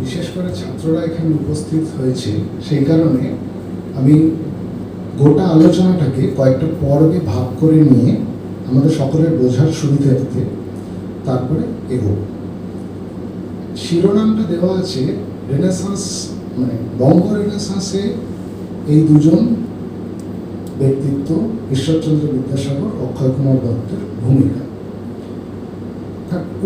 বিশেষ করে ছাত্ররা এখানে উপস্থিত হয়েছে, সেই কারণে আমি গোটা আলোচনাটাকে কয়েকটা পর্বে ভাগ করে নিয়ে আমাদের সকলের বোঝার সুবিধার্থে তারপরে এগোব। শিরোনামটা দেওয়া আছে রেনেসাঁস, মানে বঙ্গ রেনেসাঁসে এই দুজন ব্যক্তিত্ব, ঈশ্বরচন্দ্র বিদ্যাসাগর, অক্ষয় কুমার দত্তের ভূমিকা।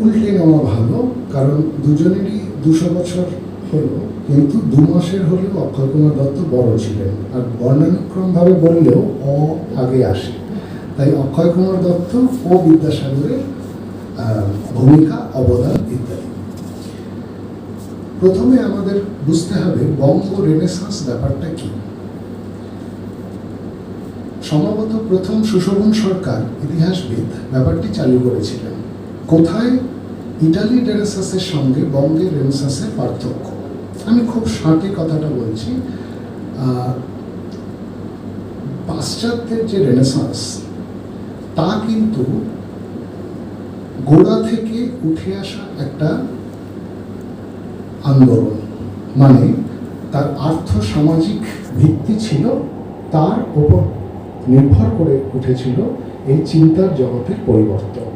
উল্টে নেওয়া ভালো, কারণ দুজনেরই 200 বছর হলো, কিন্তু 2 মাসের হলেও অক্ষয় কুমার দত্ত বড় ছিলেন, আর বর্ণানুক্রমভাবে বললেও আগে আসে। তাই অক্ষয় কুমার দত্ত ও বিদ্যাসাগরের ভূমিকা, অবদান ইত্যাদি। প্রথমে আমাদের বুঝতে হবে বঙ্গ রেনেসাঁস ব্যাপারটা কি। সম্ভবত প্রথম সুশোভন সরকার, ইতিহাসবিদ, ব্যাপারটি চালু করেছিলেন। কোথায় ইটালি রেনেসাঁসের সঙ্গে বঙ্গের রেনেসাঁসের পার্থক্য? আমি খুব শাঁটে কথাটা বলছি। পাশ্চাত্যের যে রেনেসাঁস, তা কিন্তু গোড়া থেকে উঠে আসা একটা আন্দোলন, মানে তার আর্থ সামাজিক ভিত্তি ছিল, তার উপর নির্ভর করে উঠেছিল এই চিন্তার জগতের পরিবর্তন।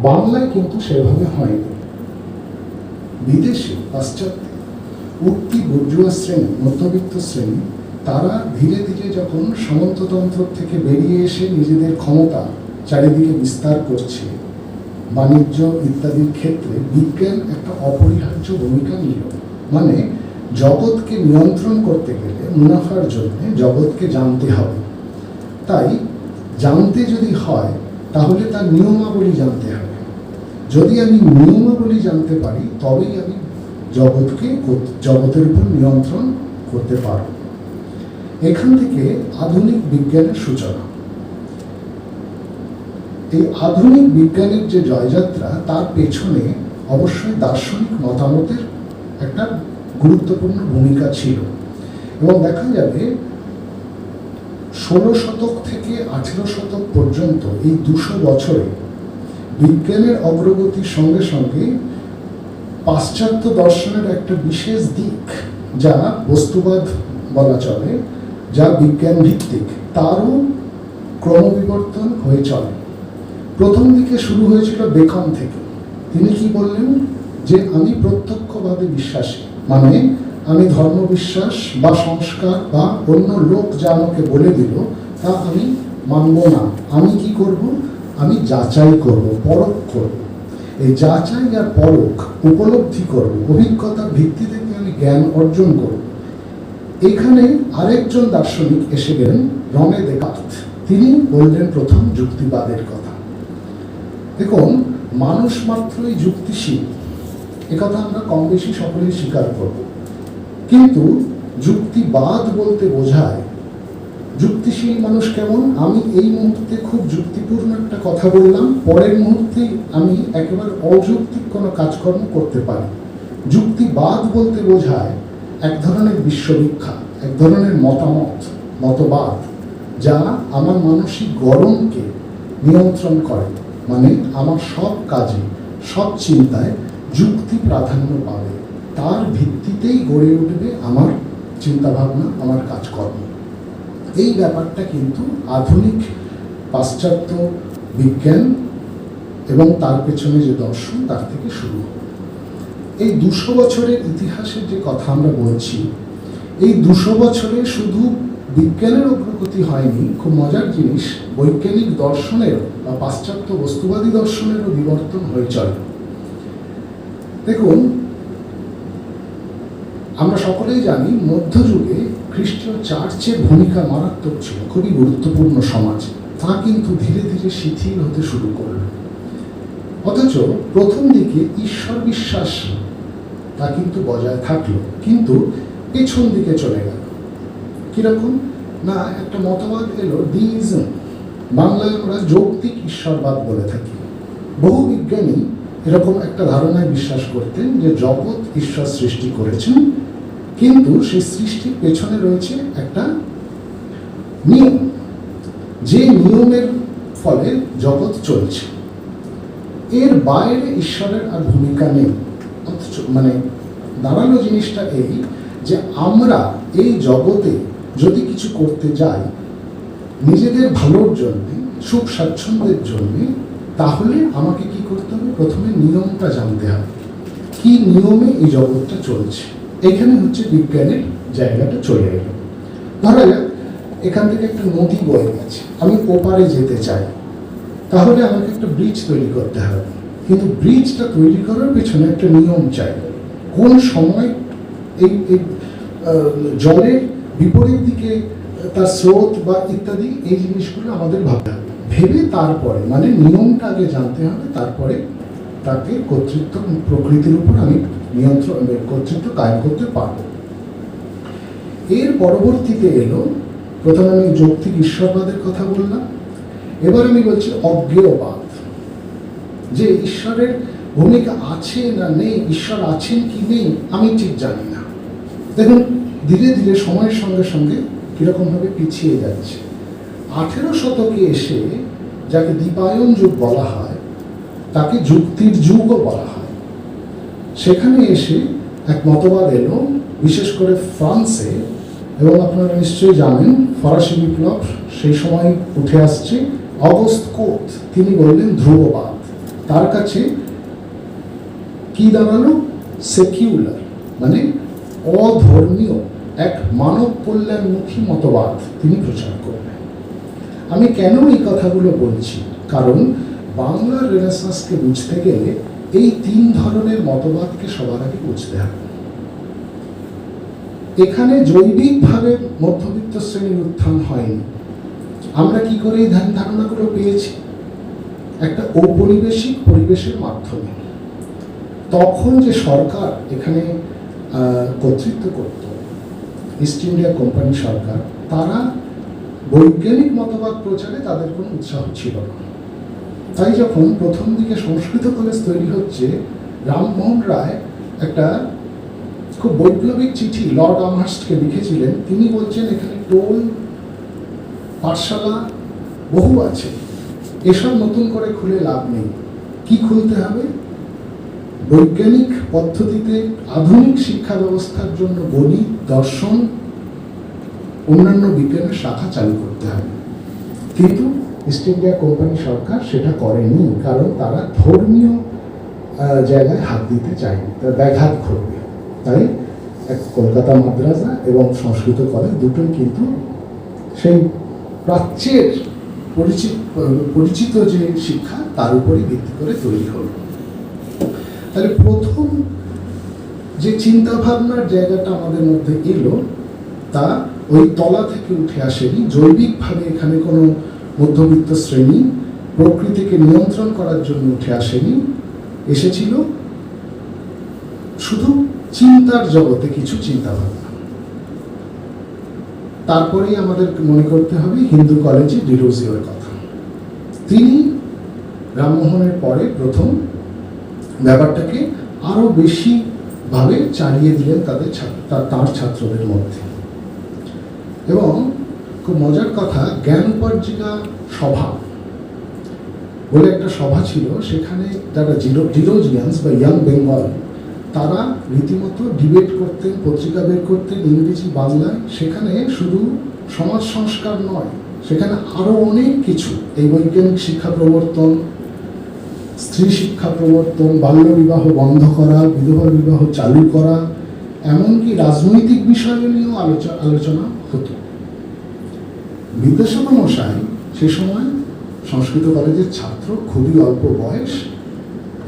বাংলায় কিন্তু সেভাবে হয়নি। বিদেশে, পাশ্চাত্যে উঠতি বুর্জুয়া শ্রেণী, মধ্যবিত্ত শ্রেণী, তারা ধীরে ধীরে যখন সামন্ততন্ত্র থেকে বেরিয়ে এসে নিজেদের ক্ষমতা চারিদিকে বিস্তার করছে, বাণিজ্য ইত্যাদির ক্ষেত্রে বিজ্ঞান একটা অপরিহার্য ভূমিকা নিল। মানে জগৎকে নিয়ন্ত্রণ করতে গেলে মুনাফার জন্য জগৎকে জানতে হবে। তাই জানতে যদি হয় তাহলে তার নিয়মাবলী জানতে হবে। যদি আমি নিয়মাবলী জানতে পারি তবেই আমি জগতের উপর নিয়ন্ত্রণ করতে পারব। এখান থেকে আধুনিক বিজ্ঞানের সূচনা। এই আধুনিক বিজ্ঞানের যে জয়যাত্রা, তার পেছনে অবশ্যই দার্শনিক মতামতের একটা গুরুত্বপূর্ণ ভূমিকা ছিল। এবং দেখা যাবে 16 শতক থেকে 18 শতক পর্যন্ত এই 200 বছরে বিজ্ঞানের অগ্রগতির সঙ্গে সঙ্গে পাশ্চাত্য দর্শনের একটা বিশেষ দিক, যা বস্তুবাদ বলা চলে, যা বিজ্ঞান ভিত্তিক, তারও ক্রমবিবর্তন হয়ে চলে। প্রথম দিকে শুরু হয়েছিল বেকন থেকে। তিনি কি বললেন? যে আমি প্রত্যক্ষবাদে বিশ্বাসী, মানে আমি ধর্মবিশ্বাস বা সংস্কার বা অন্য লোক যা আমাকে বলে দিল তা আমি মানব না। আমি কি করব? আমি যাচাই করব, পরখ করব। এই যাচাই আর পরখ উপলব্ধি করব, অভিজ্ঞতার ভিত্তি থেকে আমি জ্ঞান অর্জন করব। এখানে আরেকজন দার্শনিক এসে গেলেন, রনে দেকার্ত। তিনি বললেন প্রথম যুক্তিবাদের কথা। দেখুন, মানুষ মাত্রই যুক্তিশীল, একথা আমরা কম বেশি সকলেই স্বীকার করব। কিন্তু যুক্তিবাদ বলতে বোঝায় যুক্তিশীল মানুষ কেমন? আমি এই মুহূর্তে খুব যুক্তিপূর্ণ একটা কথা বললাম, পরের মুহূর্তে আমি একেবারে অযৌক্তিক কোনো কাজকর্ম করতে পারি। যুক্তিবাদ বলতে বোঝায় এক ধরনের বিশ্ববিখ্যা, এক ধরনের মতবাদ, যা আমার মানসিক গড়নকে নিয়ন্ত্রণ করে। মানে আমার সব কাজে, সব চিন্তায় যুক্তি প্রাধান্য পাবে, তার ভিত্তিতেই গড়ে উঠবে আমার চিন্তাভাবনা, আমার কাজকর্ম। এই ব্যাপারটা কিন্তু আধুনিক পাশ্চাত্য বিজ্ঞান এবং তার পেছনে যে দর্শন, তার থেকে শুরু। এই 200 বছরের ইতিহাসের যে কথা আমরা বলছি, এই 200 বছরে শুধু বিজ্ঞানের অগ্রগতি হয়নি, খুব মজার জিনিস, বৈজ্ঞানিক দর্শনেরও বা পাশ্চাত্য বস্তুবাদী দর্শনেরও বিবর্তন হয়ে চলে। দেখুন, আমরা সকলেই জানি মধ্যযুগে খ্রিস্টীয় চার্চের ভূমিকা মারাত্মক ছিল, খুবই গুরুত্বপূর্ণ সমাজে। তা কিন্তু ধীরে ধীরে শিথিল হতে শুরু করল। অথচ প্রথম দিকে ঈশ্বর বিশ্বাস তা কিন্তু বজায় থাকলো, কিন্তু পেছন দিকে চলে গেল। কিরকম না, একটা মতবাদ এলো ডিইজম, বাংলায় আমরা যৌক্তিক ঈশ্বরবাদ বলে থাকি। বহু বিজ্ঞানী এরকম একটা ধারণায় বিশ্বাস করতেন যে জগৎ ঈশ্বর সৃষ্টি করেছেন, কিন্তু সেই সৃষ্টির পেছনে রয়েছে একটা নিয়ম, যে নিয়মের ফলে জগৎ চলছে, এর বাইরে ঈশ্বরের আর ভূমিকা নেই। অথচ মানে দাঁড়ালো জিনিসটা এই যে আমরা এই জগতে যদি কিছু করতে যাই নিজেদের ভালোর জন্যে, সুখ স্বাচ্ছন্দ্যের জন্যে, তাহলে আমাকে কি করতে হবে? প্রথমে নিয়মটা জানতে হবে, কি নিয়মে এই জগৎটা চলছে। এখানে হচ্ছে বিজ্ঞানের জায়গাটা চলে এলো। ধরা যাক এখান থেকে একটা নদী বয়ে গেছে, আমি ওপারে যেতে চাই, তাহলে আমাকে একটা ব্রিজ তৈরি করতে হবে। কিন্তু ব্রিজটা তৈরি করার পেছনে একটা নিয়ম চাই। কোন সময় এই জলের বিপরীত দিকে তার স্রোত বা ইত্যাদি এই জিনিসগুলো আমাদের ভাবতে হবে। ভেবে তারপরে, মানে নিয়মটা আগে জানতে হবে, তারপরে তাকে কর্তৃত্ব, প্রকৃতির উপর আমি নিয়ন্ত্রণ, কর্তৃত্ব কায়েম করতে পারব। এর পরবর্তীতে এলো, প্রথমে আমি যৌক্তিক ঈশ্বরবাদের কথা বললাম, এবার আমি বলছি অজ্ঞেয়বাদ, যে ঈশ্বরের ভূমিকা আছে না নেই, ঈশ্বর আছেন কি নেই আমি ঠিক জানি না। দেখুন ধীরে ধীরে সময়ের সঙ্গে সঙ্গে কিরকমভাবে পিছিয়ে যাচ্ছে। 18 শতকে এসে যাকে দীপায়ন যুগ বলা হয়, তাকে যুক্তির যুগও বলা হয়। সেখানে এসে এক মতবাদ এলো, বিশেষ করে ফ্রান্সে, এবং আপনারা নিশ্চয়ই জানেন ফরাসি বিপ্লব সেই সময় উঠে আসছে। অগস্ট কোত তিনি বললেন ধ্রুববাদ। তার কাছে কি দাঁড়ালো? সেকিউলার, মানে অধর্মীয় এক মানব কল্যাণমুখী মতবাদ তিনি প্রচার করবেন। আমি কেন এই কথাগুলো বলছি? কারণ বাংলার রেনেসাঁসকে বুঝতে গেলে এই 3 ধরনের মতবাদকে সবার আগে বুঝতে হবে। এখানে জৈবিকভাবে মধ্যবিত্ত শ্রেণীর উত্থান হয়নি। আমরা কি করে এই ধ্যান ধারণাগুলো পেয়েছি? একটা ঔপনিবেশিক পরিবেশের মাধ্যমে। তখন যে সরকার এখানে কর্তৃত্ব করত, ইস্ট ইন্ডিয়া কোম্পানি সরকার, তারা বৈজ্ঞানিক মতবাদ প্রচারে তাদের কোনো উৎসাহ ছিল না। তাই যখন প্রথম দিকে সংস্কৃত কলেজ তৈরি হচ্ছে, রামমোহন রায় একটা খুব বৈপ্লবিক চিঠি লর্ড আমহার্স্টকে লিখেছিলেন। তিনি বলছেন এখানে টোল, পাঠশালা বহু আছে, এসব নতুন করে খুলে লাভ নেই। কি খুলতে হবে? বৈজ্ঞানিক পদ্ধতিতে আধুনিক শিক্ষা ব্যবস্থার জন্য গণিত, দর্শন, অন্যান্য বিজ্ঞানের শাখা চালু করতে হবে। কিন্তু ইস্ট ইন্ডিয়া কোম্পানি সরকার সেটা করেনি, কারণ তারা ধর্মীয় জায়গায় হাত দিতে চায়নি, তার ব্যাঘাত ঘটবে। তাই এক কলকাতা মাদ্রাসা এবং সংস্কৃত কলেজ দুটোই কিন্তু সেই প্রাচ্যের পরিচিত যে শিক্ষা তার উপরই ভিত্তি করে তৈরি হল। তাহলে প্রথম যে চিন্তা ভাবনার জায়গাটা আমাদের মধ্যে এলো, তা ওই তলা থেকে উঠে আসেনি। জৈবিকভাবে এখানে কোনো মধ্যবিত্ত শ্রেণী প্রকৃতিকে নিয়ন্ত্রণ করার জন্য উঠে আসেনি, এসেছিল শুধু চিন্তার জগতে কিছু চিন্তা ভাবনা। তারপরেই আমাদের মনে করতে হবে হিন্দু কলেজে ডিরোজিওর কথা। তিনি রামমোহনের পরে প্রথম ব্যাপারটাকে আরো বেশি ভাবে চালিয়ে দিলেন তার ছাত্রদের মধ্যে। এবং খুব মজার কথা, জ্ঞান উপার্জিকা সভা বলে একটা সভা ছিল। সেখানে যারা ডিরোজিয়ান্স বা ইয়াং বেঙ্গল, তারা রীতিমতো ডিবেট করতেন, পত্রিকা বের করতেন ইংরেজি বাংলায়। সেখানে শুধু সমাজ সংস্কার নয়, সেখানে আরো অনেক কিছু, এই বৈজ্ঞানিক শিক্ষা প্রবর্তন, স্ত্রী শিক্ষা প্রবর্তন, বাল্য বিবাহ বন্ধ করা, বিধবা বিবাহ চালু করা, এমনকি রাজনৈতিক বিষয় নিয়েও আলোচনা হতো। বিদ্যাসাগর মশাই সে সময় সংস্কৃত কলেজের ছাত্র, খুবই অল্প বয়স,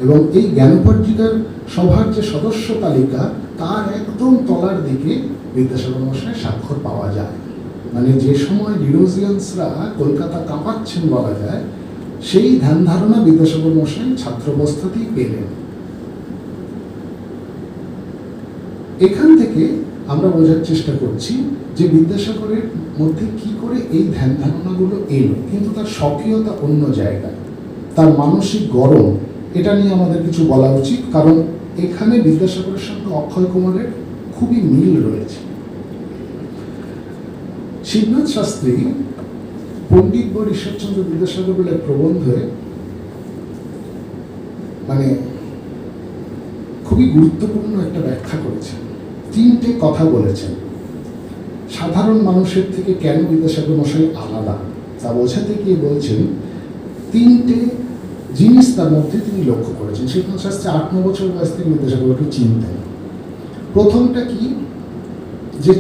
এবং এই জ্ঞানোপার্জিকার সভার যে সদস্য তালিকা, তার একদম তলার দিকে বিদ্যাসাগর মশাই স্বাক্ষর পাওয়া যায়। মানে যে সময় ডিরোজিয়ান্সরা কলকাতা কাঁপাচ্ছেন বলা যায়, সেই ধ্যান ধারণা বিদ্যাসাগর মশাই ছাত্রাবস্থাতেই পেলেন। এখান থেকে আমরা বোঝার চেষ্টা করছি যে বিদ্যাসাগরের মধ্যে কি করে এই ধ্যান ধারণাগুলো এলো, কিন্তু তার স্বকীয়তা অন্য জায়গায়, তার মানসিক গরম, এটা নিয়ে আমাদের কিছু বলা উচিত। কারণ এখানে বিদ্যাসাগরের সঙ্গে অক্ষয় কুমারের খুবই মিল রয়েছে। শিবনাথ শাস্ত্রী পণ্ডিত বর ঈশ্বরচন্দ্র বিদ্যাসাগর বলে প্রবন্ধে মানে খুব খুবই গুরুত্বপূর্ণ একটা ব্যাখ্যা করেছেন। তিনটে কথা বলেছেন। সাধারণ মানুষের থেকে কেন বিদ্যাসাগর মশাই আলাদা তা বোঝাতে গিয়ে বলছেন তিনটে জিনিস তার মধ্যে তিনি লক্ষ্য করেছেন। শিক্ষা শাস্ত্রে 8-9 বছর বয়স থেকে বিদ্যাসাগরকে চিনতেন। প্রথমটা কি, যে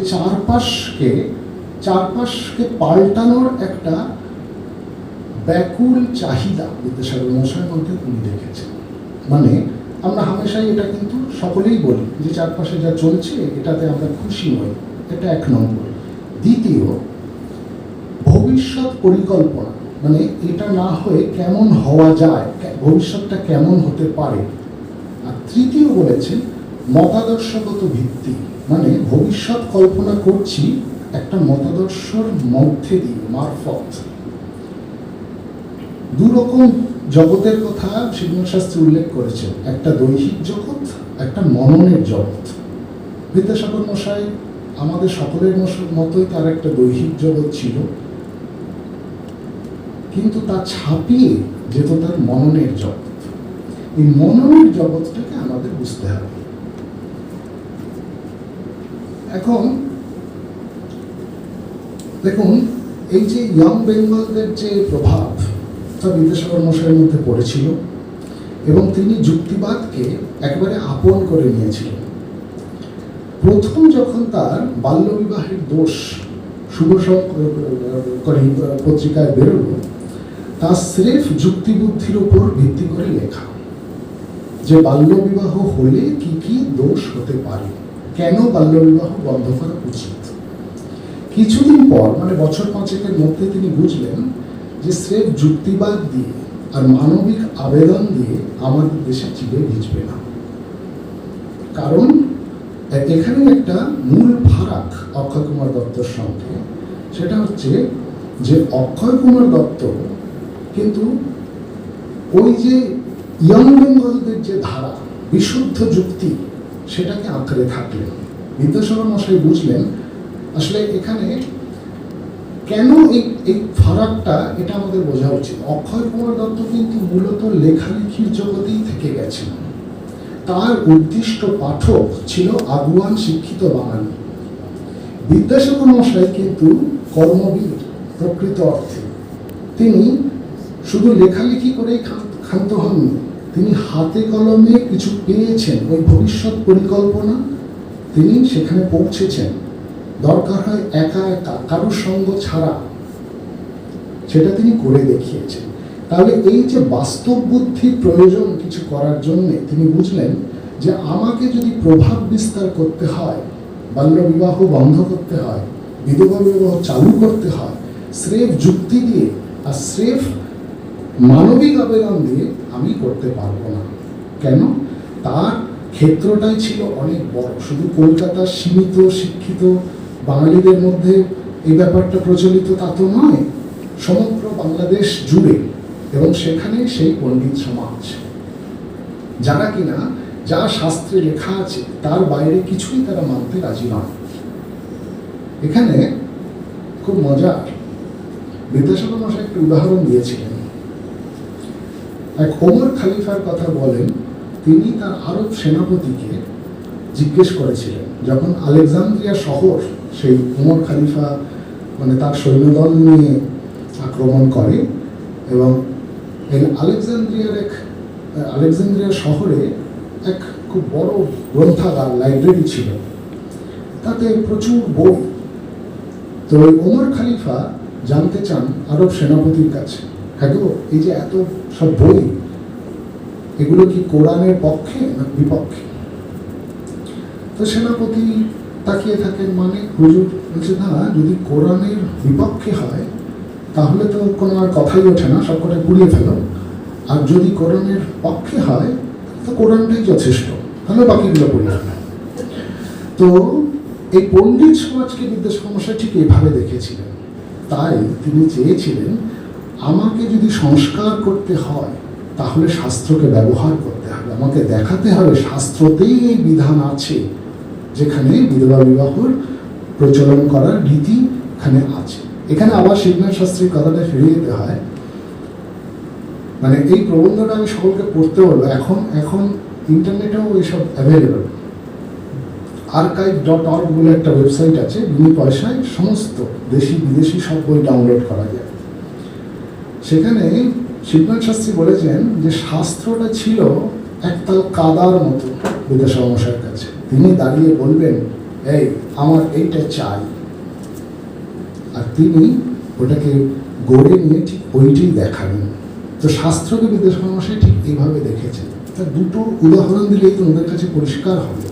চারপাশকে পাল্টানোর একটা ব্যাকুল চাহিদা বিদ্যাসাগর মশাইয়ের মধ্যে তিনি দেখেছেন। মানে আমরা হামেশাই এটা কিন্তু সকলেই বলি যে চারপাশে যা চলছে এটাতে আমরা খুশি নই, এটা 1 নম্বর। দ্বিতীয়, ভবিষ্যৎ পরিকল্পনা, মানে এটা না হয়ে কেমন হওয়া যায়, ভবিষ্যৎটা কেমন হতে পারে। আর তৃতীয় বলেছেন মতাদর্শগত ভিত্তি, মানে ভবিষ্যৎ কল্পনা করছি একটা মতাদর্শর মধ্যে দিয়ে মারফত। দুরকম জগতের কথা শিক্ষাশাস্ত্রে উল্লেখ করেছেন, একটা দৈহিক জগৎ, একটা মননের জগৎ। বিদ্যাসাগর মশাই আমাদের সকলের মতোই তার একটা দৈহিক জগৎ ছিল, কিন্তু তা ছাপিয়ে যেত তার মননের জগৎ। এই মননের জগৎটাকে আমাদের বুঝতে হবে। এখন দেখুন, এই যে ইয়ং বেঙ্গলদের যে প্রভাব তা বিদ্যাসাগর মশাইয়ের মধ্যে পড়েছিল এবং তিনি যুক্তিবাদকে একবারে আপন করে নিয়েছিলেন। প্রথম যখন তার বাল্যবিবাহের দোষ শুভ পত্রিকায় বেরোলো, তা স্রেফ যুক্তিবুদ্ধির উপর ভিত্তি করে লেখা, যে বাল্যবিবাহ হলে কি কি দোষ হতে পারে, কেন বাল্যবিবাহ বন্ধ করা উচিত। কিছুদিন পর, মানে বছর 5-এর মধ্যে তিনি বুঝলেন যে স্রেফ যুক্তিবাদ দিয়ে আর মানবিক আবেদন দিয়ে আমাদের দেশে চিবে ভিজবে না। কারণ এখানে একটা মূল ফারাক অক্ষয় কুমার দত্তর সঙ্গে, সেটা হচ্ছে যে অক্ষয় কুমার দত্ত কিন্তু ওই যে ইয়ং বেঙ্গলদের যে ধারা, বিশুদ্ধ যুক্তি, সেটাকে আঁকড়ে থাকলেন। বিদ্যাসাগর মশাই বুঝলেন আসলে এখানে কেন এই ফারাকটা, এটা আমাদের বোঝা উচিত। অক্ষয় কুমার দত্ত কিন্তু মূলত লেখালেখির জগতেই থেকে গেছেন। তার উদ্দিষ্ট পাঠক ছিল আগুয়ান শিক্ষিত বাঙালি। বিদ্যাসাগর মশাই কিন্তু কর্মবীর প্রকৃত অর্থে। তিনি শুধু লেখালেখি করেই ক্ষান্ত হননি, তিনি হাতে কলমে কিছু পেয়েছেন, ওই ভবিষ্যৎ পরিকল্পনা তিনি সেখানে পৌঁছেছেন। দরকার হয় একা একা, কারোর সঙ্গ ছাড়া, সেটা তিনি করে দেখিয়েছেন। তাহলে এই যে বাস্তব বুদ্ধির প্রয়োজন কিছু করার জন্য তিনি বুঝলেন যে আমাকে যদি প্রভাব বিস্তার করতে হয়, বাল্যবিবাহ বন্ধ করতে হয়, বিধবা বিবাহ চালু করতে হয়, স্রেফ যুক্তি দিয়ে আর স্রেফ মানবিক আবেদন দিয়ে আমি করতে পারবো না। কেন? তার ক্ষেত্রটাই ছিল অনেক বড়। শুধু কলকাতার সীমিত শিক্ষিত বাঙালিদের মধ্যে এই ব্যাপারটা প্রচলিত তা তো নয়, সমগ্র বাংলাদেশ জুড়ে। এবং সেখানে সেই পণ্ডিত সমাজ, যারা কিনা যা শাস্ত্রে লেখা আছে তার বাইরে কিছুই তারা মানতে রাজি নয়। এখানে খুব মজার, বিদ্যাসাগর মশাই একটা উদাহরণ দিয়েছিলেন। এক ওমর খলিফার কথা বলেন, তিনি তার আরব সেনাপতিকে জিজ্ঞেস করেছিলেন, যখন আলেকজান্দ্রিয়া শহর সেই ওমর খলিফা মানে তার সৈন্যদল নিয়ে আক্রমণ করে, এবং এই আলেকজান্দ্রিয়া শহরে এক খুব বড় গ্রন্থাগার, লাইব্রেরি ছিল, তাতে প্রচুর বই। তো ওই ওমর খলিফা জানতে চান আরব সেনাপতির কাছে, হ্যাঁ গো, এই যে এত সব বই, এগুলো কি কোরআনের পক্ষে না বিপক্ষে? তো সেনাপতি তাকিয়ে থাকেন, মানে হুজুর বলছে, না, যদি কোরআনের বিপক্ষে হয় তাহলে তো কোনো আর কথাই ওঠে না, সবকটা পুড়িয়ে ফেলো। আর যদি কোরআনের পক্ষে হয় তো কোরআনটাই যথেষ্ট, তাহলে বাকিগুলো পুড়িয়ে ফেলো। তো এই পণ্ডিত সমাজকে বিদ্যাসাগর মশাই ঠিক এইভাবে দেখেছিলেন। তাই তিনি চেয়েছিলেন আমাকে যদি সংস্কার করতে হয় তাহলে শাস্ত্রকে ব্যবহার করতে হবে, আমাকে দেখাতে হবে শাস্ত্রতেই এই বিধান আছে, যেখানে বিধবা বিবাহর প্রচলন করার রীতি এখানে আছে। এখানে আবার শিবনাথ শাস্ত্রীর কথাটা ফিরে যেতে হয়। মানে এই প্রবন্ধটা আমি সকলকে পড়তে বলবো। এখন ইন্টারনেটেও এসব অ্যাভেলেবল। archive.org বলে একটা ওয়েবসাইট আছে, বিনা পয়সায় সমস্ত দেশি বিদেশি সব বই ডাউনলোড করা যায়। সেখানে শিবনাথ শাস্ত্রী বলেছেন যে শাস্ত্রটা ছিল একতাল কাদার মতো বিদ্যাসাগর মশাইয়ের কাছে। তিনি দাঁড়িয়ে বলবেন, এই আমার এইটা চাই, আর তিনি ওটাকে গড়ে নিয়ে ঠিক ওইটাই দেখাবেন। তো শাস্ত্রকে বিদ্যাসাগর মশাই ঠিক এইভাবে দেখেছেন। তার দুটো উদাহরণ দিলেই তোমাদের কাছে পরিষ্কার হবে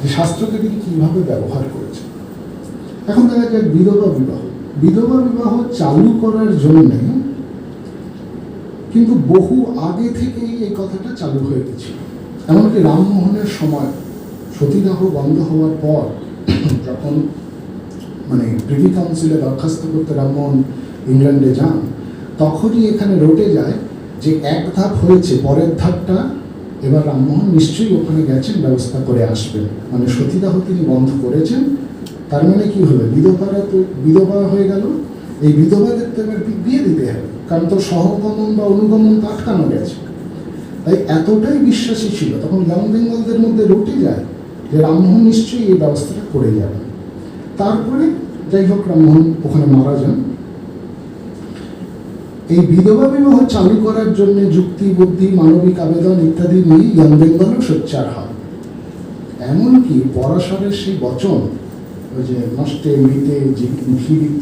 যে শাস্ত্রকে তিনি কীভাবে ব্যবহার করেছেন। এখন দেখা যায় বিধবা বিবাহ। বিধবা বিবাহ চালু করার জন্যে কিন্তু বহু আগে থেকেই এই কথাটা চালু হয়ে গেছিল। এমনকি রামমোহনের সময় সতীদাহ বন্ধ হওয়ার পর যখন প্রিভি কাউন্সিলে দরখাস্ত করতে রামমোহন ইংল্যান্ডে যান, তখনই এখানে রটে যায় যে এক ধাপ হয়েছে, পরের ধাপটা এবার রামমোহন নিশ্চয়ই ওখানে গেছেন, ব্যবস্থা করে আসবেন। সতীদাহ তিনি বন্ধ করেছেন, তার মানে কি হলো, বিধবারা তো বিধবা হয়ে গেল, এই বিধবাদের তো এবার বিয়ে দিতে হবে, কারণ তো সহগমন বা অনুগমন তো আটকানো গেছে। তাই এতটাই বিশ্বাসী ছিল, তখন ইয়ং বেঙ্গলদের মধ্যে রটে যায় যে রামমোহন নিশ্চয়ই এই ব্যবস্থাটা করে যাবেন। তারপরে যাই হোক রামমোহন ওখানে মারা যান। এই বিধবা বিবাহ চালু করার জন্য যুক্তি, বুদ্ধি, মানবিক আবেদন ইত্যাদি নিয়ে ইয়ং বেঙ্গলও সোচ্চার হয়। এমনকি পরাশরের সেই বচন, ওই যে নষ্টে মৃতে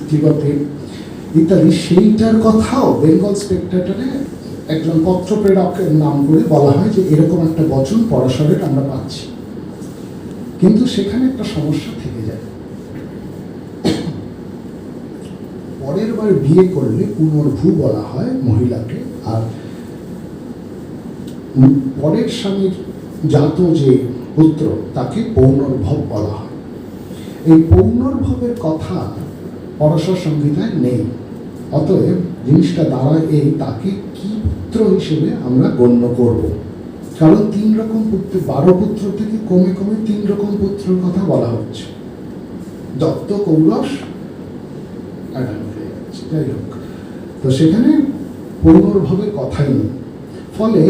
জীবতে ইত্যাদি, সেইটার কথাও বেঙ্গল স্পেক্টেটরে একজন পত্র প্রেরকের নাম করে বলা হয় যে এরকম একটা বচন পরাশরের আমরা পাচ্ছি। কিন্তু সেখানে একটা সমস্যা থেকে যায়, পরের বার বিয়ে করলে পুনর্ভূ বলা হয় মহিলাকে, আর পরের স্বামীর জাত যে পুত্র তাকে পৌনর্ভব বলা হয়। এই পৌনর্ভবের কথা পরাশর সংহিতায় নেই। অতএব জিনিসটা দাঁড়ায় এই, তাকে কি পুত্র হিসেবে আমরা গণ্য করব। কারণ 3 রকম পুত্র, 12 পুত্র থেকে কমে কমে 3 রকম পুত্রের কথা বলা হচ্ছে, দত্ত, কৌরস, যাই হোক। তো সেখানে পৌনর্ভবের কথাই নেই। ফলে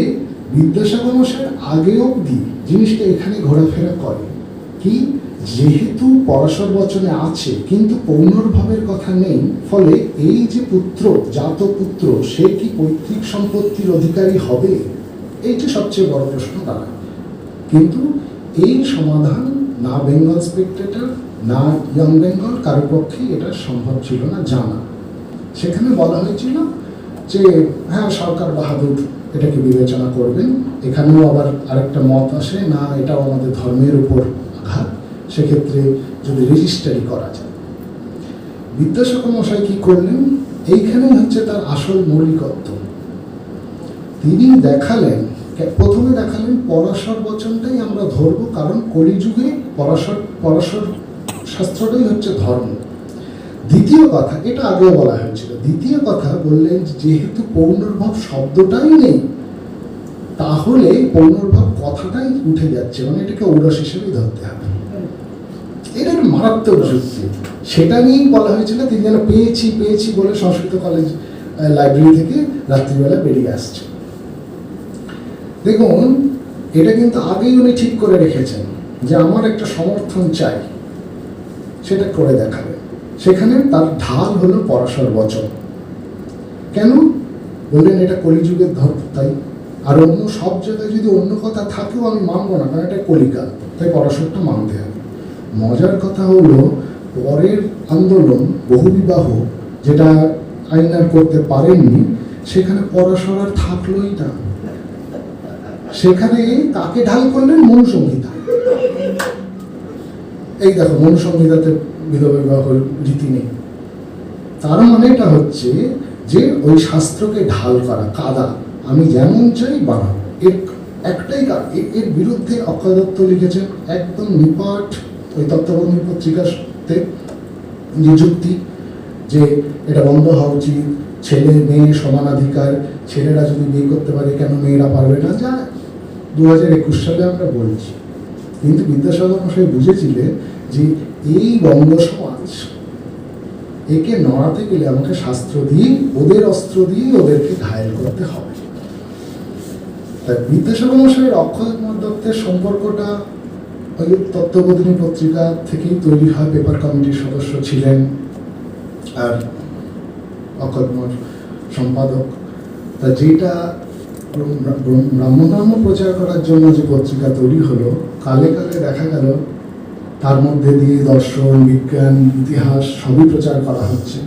বিদ্যাসাগর মশাইয়ের আগে অবধি জিনিসটা এখানে ঘোরাফেরা করে কি, যেহেতু পরাশর বচনে আছে কিন্তু পৌনর্ভবের কথা নেই, ফলে এই যে পুত্র, জাত পুত্র, সে কি পৈতৃক সম্পত্তির অধিকারী হবে, এইটা সবচেয়ে বড় প্রশ্ন দাঁড়ায়। কিন্তু এই সমাধান না বেঙ্গল স্পেক্টেটর না ইয়ং বেঙ্গল কারোর পক্ষেই এটা সম্ভব ছিল না জানা। সেখানে বলা হয়েছিল যে হ্যাঁ, সরকার বাহাদুর এটাকে বিবেচনা করবেন। এখানেও আবার আরেকটা মত আসে, না এটাও আমাদের ধর্মের উপর আঘাত, সেক্ষেত্রে যদি রেজিস্ট্রারি করা যায়। বিদ্যাসাগর মশাই কি করলেন, এইখানেই হচ্ছে তার আসল মৌলিকত্ব। তিনি দেখালেন, প্রথমে দেখালেন পরাশর বচনটাই আমরা ধরবো, কারণ কলিযুগে পরাশর শাস্ত্রটাই হচ্ছে ধর্ম। দ্বিতীয় কথা, এটা আগেও বলা হয়েছিল, দ্বিতীয় কথা বললেন যেহেতু পৌনর্ভব শব্দটাই নেই, তাহলে পৌনর্ভব কথাটাই উঠে যাচ্ছে, এটাকে ঔরস হিসেবেই ধরতে হবে। এটা একটা মারাত্মক যুক্তি, সেটা নিয়েই বলা হয়েছিল। তিনি যেন পেয়েছি বলে সংস্কৃত কলেজ লাইব্রেরি থেকে রাত্রিবেলা বেরিয়ে আসছে। দেখুন, এটা কিন্তু আগেই উনি ঠিক করে রেখেছেন যে আমার একটা সমর্থন চাই, সেটা করে দেখাবে। সেখানে তার ঢাল হলো পরাশর বচন। কেন বললেন, এটা কলিযুগের ধর্ম, তাই। আর অন্য সব জায়গায় যদি অন্য কথা থাকেও আমি মানবো না, কারণ এটা কলিকাল, তাই পরাশরটা মানতে হবে। মজার কথা হলো, পরের আন্দোলন বহুবিবাহ যেটা আইন আর করতে পারেননি, সেখানে পরাশর আর থাকলোই না। সেখানে কাকে ঢাল করলেন, মনুসংহিতা। এই দেখো, মনুসংহিতাতে বিধবা বিবাহের রীতি নেই। তার মানেটা হচ্ছে যে ওই শাস্ত্রকে ঢাল করা, কাদা, আমি যেমন চাই বানাবো। এর একটাই কারণ, এর বিরুদ্ধে অক্ষয় দত্ত লিখেছেন একদম নিপাট ওই তত্ত্ববন্ধী পত্রিকাতে যে যুক্তি, যে এটা বন্ধ হওয়া উচিত, ছেলে মেয়ে সমানাধিকার, ছেলেরা যদি বিয়ে করতে পারে কেন মেয়েরা পারবে না, যা 2021 সালে আমরা বলছি। কিন্তু বিদ্যাসাগর মশাই বুঝেছিলেন যে এই বঙ্গ সমাজ, একে নড়াতে গেলে আমাকে শাস্ত্র দিয়ে, ওদের অস্ত্র দিয়ে ওদেরকে ঘায়েল করতে হবে। তাই বিদ্যাসাগর মশাইয়ের অক্ষয় কুমার দত্তের সম্পর্কটা ওই তত্ত্ববোধিনী পত্রিকা থেকেই তৈরি হয়। পেপার কমিটির সদস্য ছিলেন আর অক্ষয় কুমার সম্পাদক। তা যেটা ব্রাহ্মধর্ম প্রচার করার জন্য যে পত্রিকা তৈরি হলো, কালে কালে দেখা গেল তার মধ্যে দিয়ে দর্শন, বিজ্ঞান, ইতিহাস সবই প্রচার করা হচ্ছে।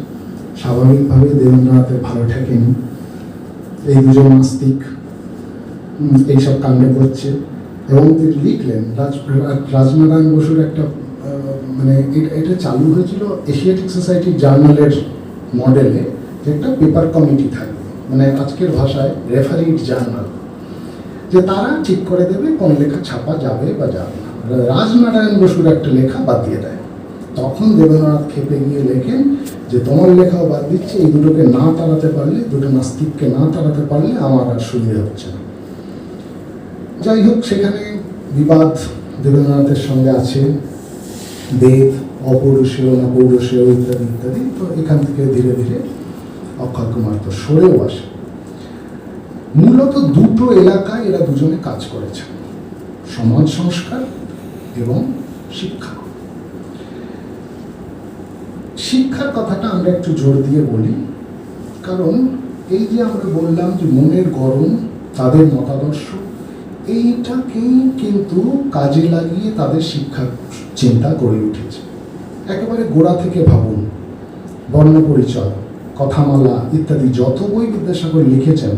স্বাভাবিকভাবে দেবেন্দ্রনাথের ভালো ঠেকেনি, এই দুজন নাস্তিক এইসব কাণ্ড করছে। এবং তিনি লিখলেন, রাজনারায়ণ বসুর একটা মানে এটা চালু হয়েছিল এশিয়াটিক সোসাইটি জার্নালের মডেলে, যে একটা পেপার কমিটি থাকবে, মানে আজকের ভাষায় রেফারিড জার্নাল, যে তারা ঠিক করে দেবে কোন লেখা ছাপা যাবে বা যাবে না। রাজনারায়ণ বসুর একটা লেখা বাদ দিয়ে দেয়। তখন দেবেন্দ্রনাথ খেপে গিয়ে লেখেন যে তোমার লেখাও বাদ দিচ্ছে, এই দুটোকে না তাড়াতে পারলে, দুটো নাস্তিককে না তাড়াতে পারলে আমার আর সুবিধা হচ্ছে না। যাই হোক, সেখানে বিবাদ দেবেন্দ্রনাথের সঙ্গে আছে, বেদ অপৌরুষেয় না পৌরুষেয় ইত্যাদি ইত্যাদি। তো এখান থেকে ধীরে ধীরে অক্ষয় কুমার তো সরেও আসে। মূলত দুটো এলাকায় এরা দুজনে কাজ করেছে, সমাজ সংস্কার এবং শিক্ষা। শিক্ষার কথাটা আমরা একটু জোর দিয়ে বলি, কারণ এই যে আমরা বললাম যে মনের গরম, তাদের মতাদর্শ, এইটাকেই কিন্তু কাজে লাগিয়ে তাদের শিক্ষা চিন্তা গড়ে উঠেছে। একেবারে গোড়া থেকে ভাবুন, বর্ণপরিচয়, কথামালা ইত্যাদি যত বই বিদ্যাসাগর লিখেছেন,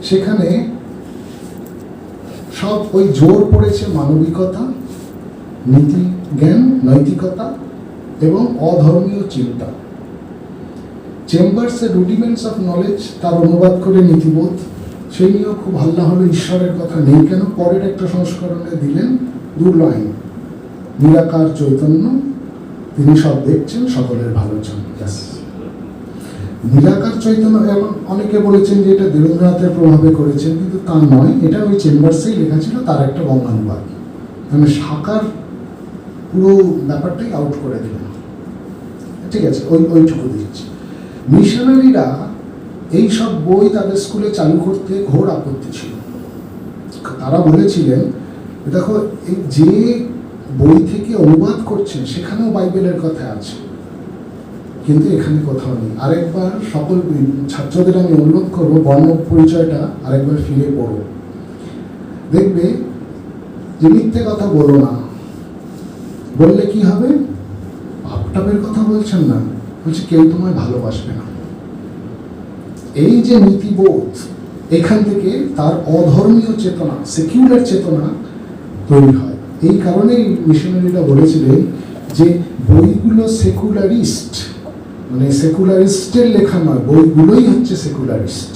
সেখানে সব ওই জোর পড়েছে মানবিকতা, নীতি জ্ঞান, নৈতিকতা এবং অধর্মীয় চিন্তা। চেম্বার্সের রুডিমেন্টস অফ নলেজ তার অনুবাদ করে নীতিবোধ, সেই নিয়েও খুব হাল্লা হলো, ঈশ্বরের কথা নেই কেন। পরের একটা সংস্করণে দিলেন 2 লাইন, নিরাকার চৈতন্য, তিনি সব দেখছেন, সকলের ভালো চান। নিরাকার চৈতন্য, এমন অনেকে বলেছেন যে এটা দেবেন্দ্রনাথের প্রভাবে করেছেন, কিন্তু তা নয়, এটা ওই চেম্বার্সেই লেখা ছিল, তার একটা বঙ্গানুবাদ। মানে সাকার পুরো ব্যাপারটাই আউট করে দিলেন। ঠিক আছে, ওইটুকু দিচ্ছি। মিশনারিরা এই সব বই তাদের স্কুলে চালু করতে ঘোর আপত্তি ছিল। তারা বলেছিলেন, দেখো এই যে বই থেকে অনুবাদ করছেন সেখানেও বাইবেলের কথা আছে, কিন্তু এখানে কোথাও নেই। আরেকবার সকল ছাত্রদের আমি অনুরোধ করবো, বর্ণ পরিচয়টা আরেকবার ফিরে পড়ো, দেখবে যে মিথ্যে কথা বলো না। বললে কি হবে? পাপটাপের কথা বলছেন না, বলছে কেউ তোমায় ভালোবাসবে না। এই যে নীতিবোধ, এখান থেকে তার অধর্মীয় চেতনা, সেকুলার চেতনা তৈরি হয়। এই কারণেই মিশনারিরা বলেছিলেন যে বইগুলো সেকুলারিস্ট, মানে সেকুলারিস্টের লেখা নয়, বইগুলোই হচ্ছে সেকুলারিস্ট।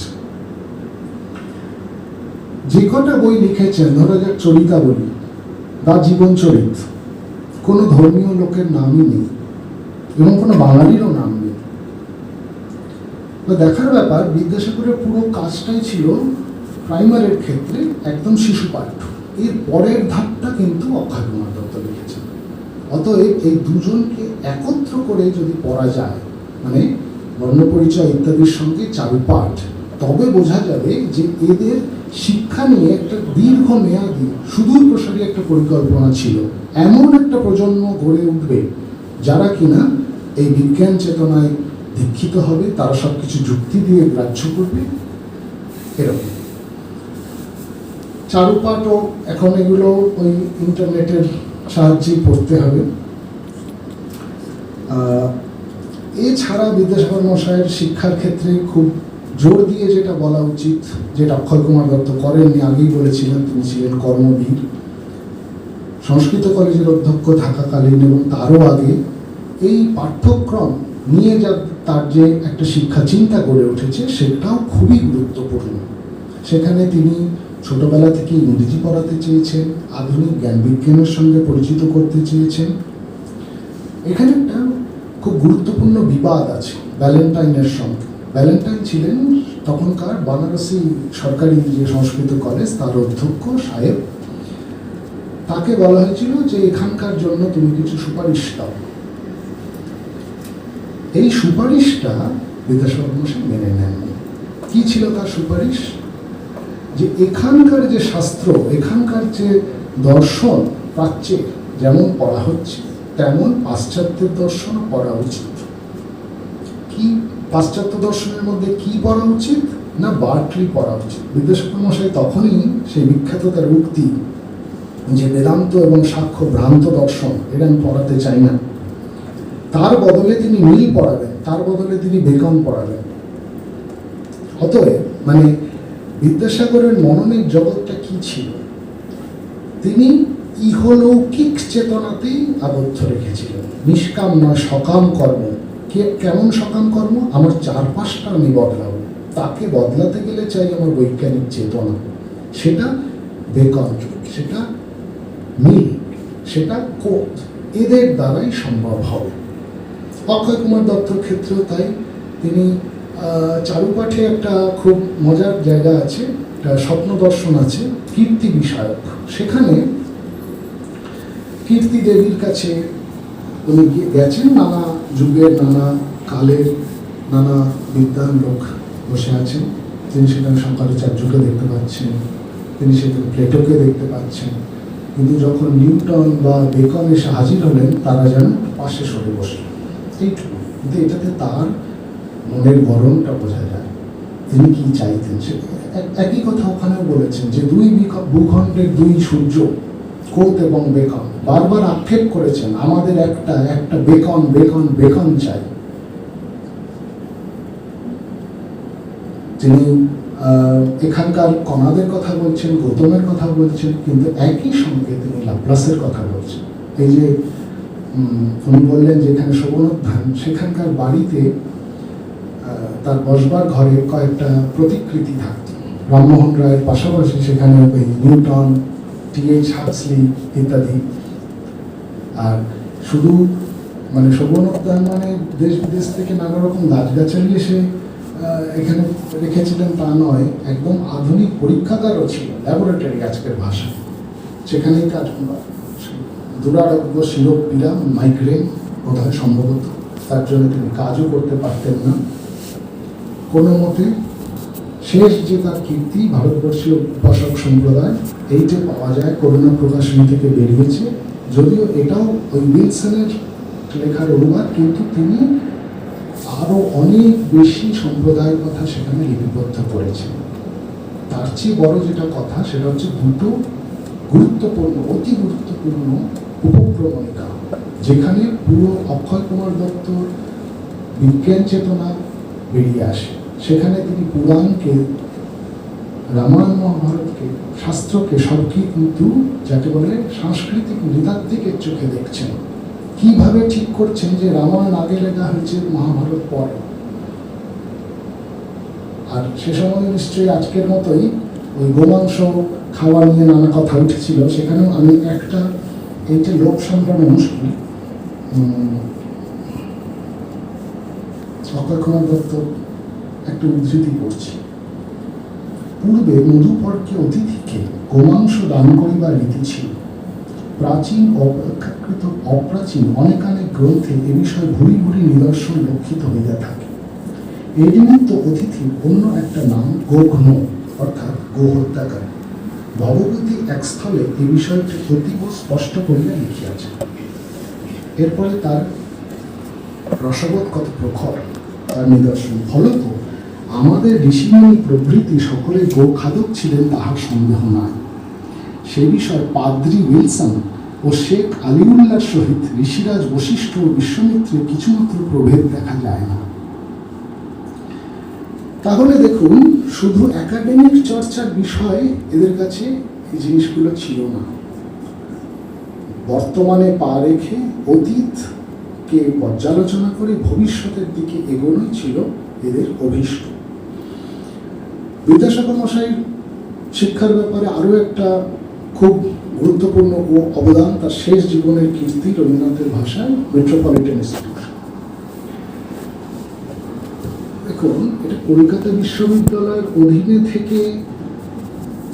যে কটা বই লিখেছেন, ধরা যাক চরিতাবলী বা জীবন চরিত, কোনো ধর্মীয় লোকের নামই নেই এবং কোনো বাঙালিরও নাম নেই। তো দেখার ব্যাপার, বিদ্যাসাগরের পুরো কাজটাই ছিল প্রাইমারির ক্ষেত্রে একদম শিশু পাঠ্য। এর পরের ধাপটা কিন্তু অক্ষয় কুমার দত্ত লিখেছেন। অতএব এই দুজনকে একত্র করে যদি পড়া যায়, মানে বর্ণপরিচয় ইত্যাদির সঙ্গে চারুপাঠ, তবে বোঝা যাবে যে এদের শিক্ষা নিয়ে একটা দীর্ঘমেয়াদী সুদূর প্রসারী একটা পরিকল্পনা ছিল। এমন একটা প্রজন্ম গড়ে উঠবে যারা কিনা এই বিজ্ঞান চেতনায় দীক্ষিত হবে, তারা সব কিছু যুক্তি দিয়ে গ্রাহ্য করবে। এরকম চারুপাঠও এখন এগুলো ওই ইন্টারনেটের সাহায্যে পড়তে হবে। এছাড়া বিদ্যাসাগর মশাইয়ের শিক্ষার ক্ষেত্রে খুব জোর দিয়ে যেটা বলা উচিত, যেটা অক্ষয় কুমার দত্ত করেননি, আগেই বলেছিলেন, তিনি ছিলেন কর্মবীর। সংস্কৃত কলেজের অধ্যক্ষ থাকাকালীন এবং তারও আগে এই পাঠ্যক্রম নিয়ে যা তার যে একটা শিক্ষা চিন্তা গড়ে উঠেছে, সেটাও খুবই গুরুত্বপূর্ণ। সেখানে তিনি ছোটবেলা থেকে ইংরেজি পড়াতে চেয়েছেন, আধুনিক জ্ঞান বিজ্ঞানের সঙ্গে পরিচিত করতে চেয়েছেন। এখানে একটা খুব গুরুত্বপূর্ণ বিবাদ আছে ভ্যালেন্টাইনের সঙ্গে। ভ্যালেন্টাইন ছিলেন তখনকার বানারসি সরকারি যে সংস্কৃত কলেজ, তার অধ্যক্ষ সাহেব। তাকে বলা হয়েছিল যে এখানকার জন্য তুমি কিছু সুপারিশ দাও। এই সুপারিশটা বিদ্যাসাগর মশাই মেনে নেননি। কি ছিল তার সুপারিশ? যে এখানকার যে শাস্ত্র, এখানকার যে দর্শন, প্রাচ্যে যেমন পড়া হচ্ছে তেমন পাশ্চাত্যের দর্শন পড়া উচিত। কি পাশ্চাত্য দর্শনের মধ্যে কি পড়া উচিত? না বার্টলি পড়া উচিত। বিদ্যাসাগর মশাই তখনই সেই বিখ্যাত তার উক্তি যে বেদান্ত এবং সাক্ষ্য ভ্রান্ত দর্শন, এটা আমি পড়াতে চাই না, তার বদলে তিনি মিল পড়াবেন, তার বদলে তিনি বেকন পড়াবেন। অতএব মানে বিদ্যাসাগরের মননের জগৎটা কি ছিল? তিনি ইহলৌকিক চেতনাতেই আবদ্ধ রেখেছিলেন। নিষ্কাম নয় সকাম কর্ম। কেমন সকাম কর্ম? আমার চারপাশটা আমি বদলাবো, তাকে বদলাতে গেলে চাই আমার বৈজ্ঞানিক চেতনা। সেটা বেকন, সেটা মিল, সেটা কোদ, এদের দ্বারাই সম্ভব হবে। অক্ষয় কুমার দত্তর ক্ষেত্রেও তাই। তিনি চারুপাঠে একটা খুব মজার জায়গা আছে, একটা স্বপ্ন দর্শন আছে কীর্তি বিষয়ক। সেখানে কীর্তি দেবীর কাছে উনি গেছেন, নানা যুগের নানা কালের নানা বিদ্বান লোক বসে আছেন। তিনি সেখানে শঙ্করাচার্যকে দেখতে পাচ্ছেন, তিনি সেখানে প্লেটোকে দেখতে পাচ্ছেন, কিন্তু যখন নিউটন বা বেকন এসে হাজির হলেন তারা যেন পাশে সরে বসলেন, এইটুকু। কিন্তু এটাতে তার মনের গরমটা বোঝা যায়, তিনি কি চাইতেন। সে একই কথা ওখানেও বলেছেন যে দুই ভূখণ্ডের দুই সূর্য, কোত এবং বেকন, বারবার আক্ষেপ করেছেন আমাদের একটা বেকন বেকন বেকন চাই। তিনি এখানকার কণাদের কথা বলছেন, গৌতমের কথা বলছেন, কিন্তু একই সঙ্গে তিনি ল্যাপ্লাসের কথা বলছেন। এই যে উনি বললেন যেখানে শোভনোদ্যান, সেখানকার বাড়িতে তার বসবার ঘরে কয়েকটা প্রতিকৃতি থাকত। রামমোহন রায়ের পাশাপাশি সেখানে ওই নিউটন, টি.এইচ. হাক্সলি ইত্যাদি। আর শুধু মানে শোভনোদ্যান মানে দেশ বিদেশ থেকে নানা রকম গাছগাছালি এসে এখানে রেখেছিলেন তা নয়, একদম আধুনিক পরীক্ষাগারও ছিল, ল্যাবরেটরি আজকের ভাষা। সেখানেই তার দুরারোগ্য শিরোপীড়া, মাইগ্রেন বোধহয় সম্ভবত, তার জন্য তিনি কাজও করতে পারতেন না কোনো মতে। শেষ যে তার কীর্তি ভারতবর্ষীয় উপাসক সম্প্রদায়, এইটা পাওয়া যায় করুণা প্রকাশনী থেকে বেরিয়েছে। যদিও এটাও ওই উইলসনের লেখার অনুবাদ, কিন্তু তিনি আরও অনেক বেশি সম্প্রদায়ের কথা সেখানে লিপিবদ্ধ করেছেন। তার চেয়ে বড় যেটা কথা সেটা হচ্ছে দুটো গুরুত্বপূর্ণ, অতি গুরুত্বপূর্ণ উপক্রমণিকা, যেখানে পুরো অক্ষয় কুমার দত্তর বিজ্ঞান চেতনা বেরিয়ে আসে। সেখানে তিনি পুরাণকে, রামায়ণ মহাভারতকে, শাস্ত্রকে সবকে কিন্তু যাকে বলে সাংস্কৃতিক নৃতাত্ত্বিকের চোখে দেখছেন। কিভাবে ঠিক করছেন যে রামায়ণ আগে লেখা হয়েছে, মহাভারত পরে। আর সে সময় নিশ্চয়ই আজকের মতোই ওই গোমাংস খাওয়া নিয়ে নানা কথা উঠেছিল। সেখানেও আমি একটা, এইটা লোক সংগ্রামে মুশকিল, অক্ষয় কুমার দত্ত একটা উদ্ধৃতি করছি। পূর্বে মধুপর্কে অতিথিকে গোমাংস দান করিবার রীতি ছিল। প্রাচীন অপেক্ষাকৃত অপ্রাচীন অনেকানেক গ্রন্থে এ বিষয়ে ভুরি ভুরি নিদর্শন লক্ষিত হইয়া থাকে। এই নিমিত্ত অতিথির অন্য একটা নাম গোঘ্ন, অর্থাৎ গো হত্যাকারী। ভগবতী এক স্থলে এই বিষয়টি অতীব স্পষ্ট করিয়া লিখিয়াছে। এরপরে তার রসবোধ কত প্রখর, তার নিদর্শন। ফলত আমাদের ঋষিমুনি প্রভৃতি সকলে গোখাদক ছিলেন তাহার সন্দেহ নাই। সে বিষয়ে পাদ্রী উইলসন ও শেখ আলিউল্লাহর সহিত ঋষিরাজ বশিষ্ঠ ও বিশ্বমিত্রের কিছুমাত্র প্রভেদ দেখা যায় না। তাহলে দেখুন, শুধু একাডেমিক চর্চার বিষয় এদের কাছে এই জিনিসগুলো ছিল না। বর্তমানে পা রেখে অতীতকে পর্যালোচনা করে ভবিষ্যতের দিকে এগোনোই ছিল এদের অভীষ্ট। বিদ্যাসাগর মশাই শিক্ষার ব্যাপারে আরও একটা খুব গুরুত্বপূর্ণ অবদান, তার শেষ জীবনের কীর্তি, রবীন্দ্রনাথের ভাষায় মেট্রোপলিটন ইনস্টিটিউশন। দেখুন, এটা কলকাতা বিশ্ববিদ্যালয়ের অধীনে থেকে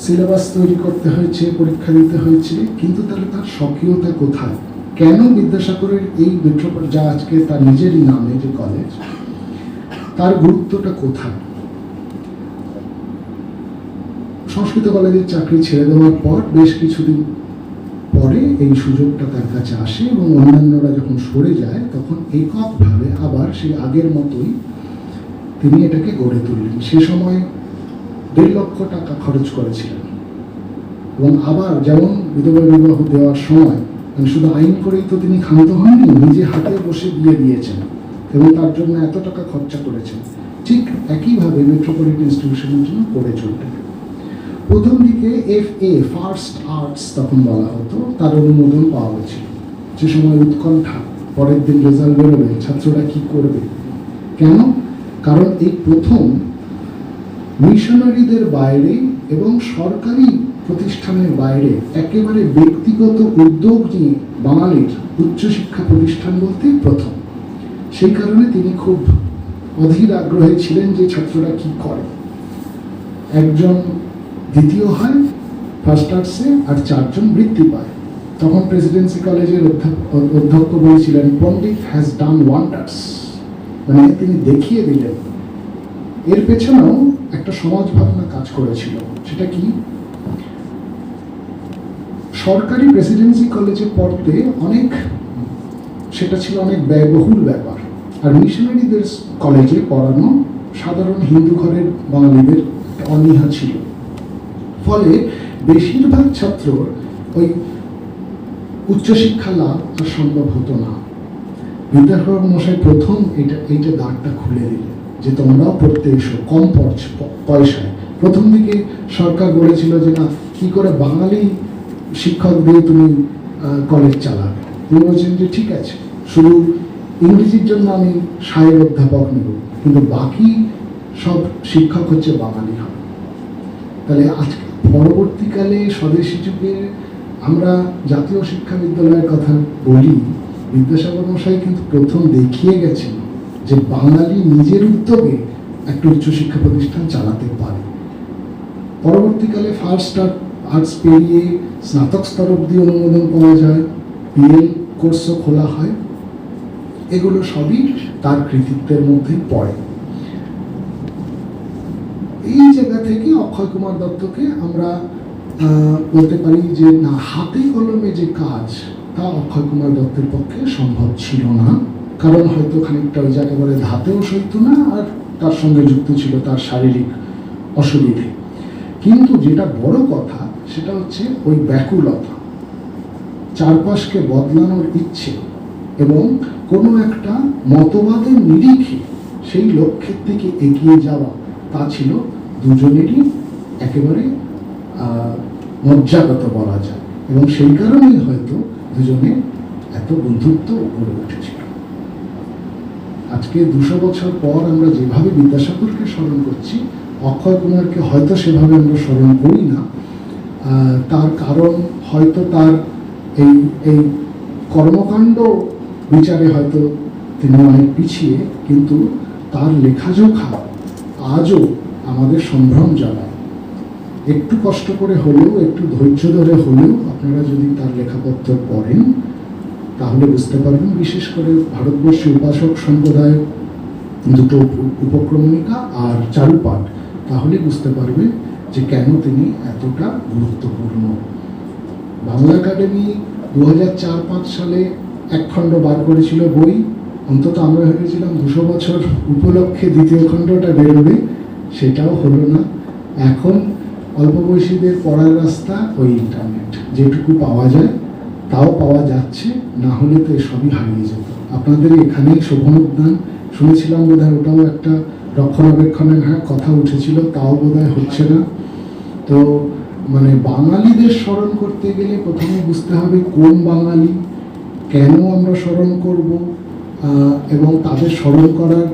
সিলেবাস তৈরি করতে হয়েছে, পরীক্ষা দিতে হয়েছে, কিন্তু তাহলে তার স্বকীয়তা কোথায়? কেন বিদ্যাসাগরের এই মেট্রোপলিটন, যা আজকে তার নিজেরই নামে যে কলেজ, তার গুরুত্বটা কোথায়? সংস্কৃত কলেজের চাকরি ছেড়ে দেওয়ার পর বেশ কিছুদিন পরে এই সুযোগটা তার কাছে আসে এবং অন্যান্যরা যখন সরে যায় তখন এককভাবে আবার সেই আগের মতোই তিনি এটাকে গড়ে তুললেন। সে সময় 1.5 লক্ষ টাকা খরচ করেছিলেন এবং আবার যেমন বিধবা বিবাহ দেওয়ার সময় মানে শুধু আইন করেই তো তিনি ক্ষান্ত হননি, নিজে হাতে বসে দিয়ে দিয়েছেন এবং তার জন্য এত টাকা খরচা করেছেন। ঠিক একইভাবে মেট্রোপলিটন ইনস্টিটিউশনের জন্য করে চলতেন। প্রথম দিকে FA ফার্স্ট আর্টস তখন বলা হতো, তার অনুমোদন পাওয়া গেছিল। যে সময় উৎকণ্ঠা, পরের দিন রেজাল্ট বেরোবে, ছাত্ররা কি করবে। কেন? কারণ এই প্রথম মিশনারিদের বাইরে এবং সরকারি প্রতিষ্ঠানের বাইরে একেবারে ব্যক্তিগত উদ্যোগ নিয়ে বাঙালির উচ্চশিক্ষা প্রতিষ্ঠান বলতে প্রথম। সেই কারণে তিনি খুব অধীর আগ্রহে ছিলেন যে ছাত্ররা কি করে। একজন দ্বিতীয় হয় ফার্স্ট আর্টসে আর 4 জন বৃত্তি পায়। তখন প্রেসিডেন্সি কলেজের অধ্যক্ষ বলেছিলেন পণ্ডিত হ্যাজ ডান ওয়ান্ডার্স, মানে তিনি দেখিয়ে দিলেন। এর পেছনেও একটা সমাজ ভাবনা কাজ করেছিল। সেটা কি? সরকারি প্রেসিডেন্সি কলেজে পড়তে সেটা ছিল অনেক ব্যয়বহুল ব্যাপার, আর মিশনারিদের কলেজে পড়ানো সাধারণ হিন্দু ঘরের বাঙালিদের অনীহা ছিল। ফলে বেশিরভাগ ছাত্র ওই উচ্চশিক্ষা লাভ আর সম্ভব হতো না। বিদ্যাসাগর মশাই প্রথম এইটা দ্বারটা খুলে দিলেন যে তোমরাও পড়তে এসো, কম পয়সায়। প্রথম দিকে সরকার বলেছিল যে না, কি করে বাঙালি শিক্ষক দিয়ে তুমি কলেজ চালাবে। তিনি বলছেন যে ঠিক আছে, শুধু ইংরেজির জন্য আমি 60 অধ্যাপক নেব, কিন্তু বাকি সব শিক্ষক হচ্ছে বাঙালি হবে। তাহলে আজকে পরবর্তীকালে স্বদেশী যুগে আমরা জাতীয় শিক্ষা বিদ্যালয়ের কথা বলি, বিদ্যাসাগর মশাই কিন্তু প্রথম দেখিয়ে গেছেন যে বাঙালি নিজের উদ্যোগে একটা উচ্চশিক্ষা প্রতিষ্ঠান চালাতে পারে। পরবর্তীকালে ফার্স্ট আর্টস পেরিয়ে স্নাতক স্তর অবধি অনুমোদন পাওয়া যায়, PL কোর্সও খোলা হয়। এগুলো সবই তার কৃতিত্বের মধ্যেই পড়ে। এই জায়গা থেকে অক্ষয় কুমার দত্তকে আমরা বলতে পারি যে না, হাতে কলমে যে কাজ তা অক্ষয় কুমার দত্তের পক্ষে সম্ভব ছিল না। কারণ হয়তো খানিকটা ওই জায়গায় বলে ধাতেও সইত না, আর তার সঙ্গে যুক্ত ছিল তার শারীরিক অসুবিধে। কিন্তু যেটা বড় কথা সেটা হচ্ছে ওই ব্যাকুলতা, চারপাশকে বদলানোর ইচ্ছে এবং কোনো একটা মতবাদের নিরিখে সেই লক্ষ্যের দিকে এগিয়ে যাওয়া, তা ছিল দুজনেরই একেবারে মজ্জাগত বলা যায়। এবং সেই কারণেই হয়তো দুজনে এত বন্ধুত্ব গড়ে উঠেছিল। আজকে 200 বছর পর আমরা যেভাবে বিদ্যাসাগরকে স্মরণ করছি, অক্ষয় কুমারকে হয়তো সেভাবে আমরা স্মরণ করি না। তার কারণ হয়তো তার এই কর্মকাণ্ড বিচারে হয়তো তিনি অনেক পিছিয়ে, কিন্তু তার লেখাজোখা আজও আমাদের সম্ভ্রম জানায়। একটু কষ্ট করে হলেও, একটু ধৈর্য ধরে হলেও আপনারা যদি তার লেখাপত্র পড়েন তাহলে বুঝতে পারবেন। বিশেষ করে ভারতবর্ষে উপাসক সম্প্রদায় দুটো উপক্রমণিকা আর চারুপাঠ, তাহলে বুঝতে পারবেন যে কেন তিনি এতটা গুরুত্বপূর্ণ। বাংলা একাডেমি 2004-05 সালে 1 খণ্ড বার করেছিল বই। অন্তত আমরা ভেবেছিলাম 200 বছর উপলক্ষে 2য় খণ্ডটা বেরোবে, সেটাও হলো না। এখন অল্প বয়সীদের পড়ার রাস্তা ওই ইন্টারনেট, যেটুকু পাওয়া যায় তাও পাওয়া যাচ্ছে, না হলে তো এসবই হারিয়ে যেত। আপনাদের এখানেই শোভনোদ্যান শুনেছিলাম, বোধহয় ওটাও একটা রক্ষণাবেক্ষণের কথা উঠেছিল, তাও বোধহয় হচ্ছে না। তো মানে বাঙালিদের স্মরণ করতে গেলে প্রথমে বুঝতে হবে কোন বাঙালি, কেন আমরা স্মরণ করব, এবং তাদের স্মরণ করার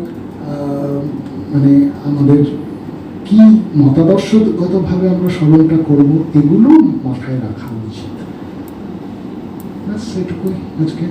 মানে আমাদের কি মতাদর্শগতভাবে আমরা স্মরণটা করব, এগুলো মাথায় রাখা উচিত। সেটুকুই আজকে।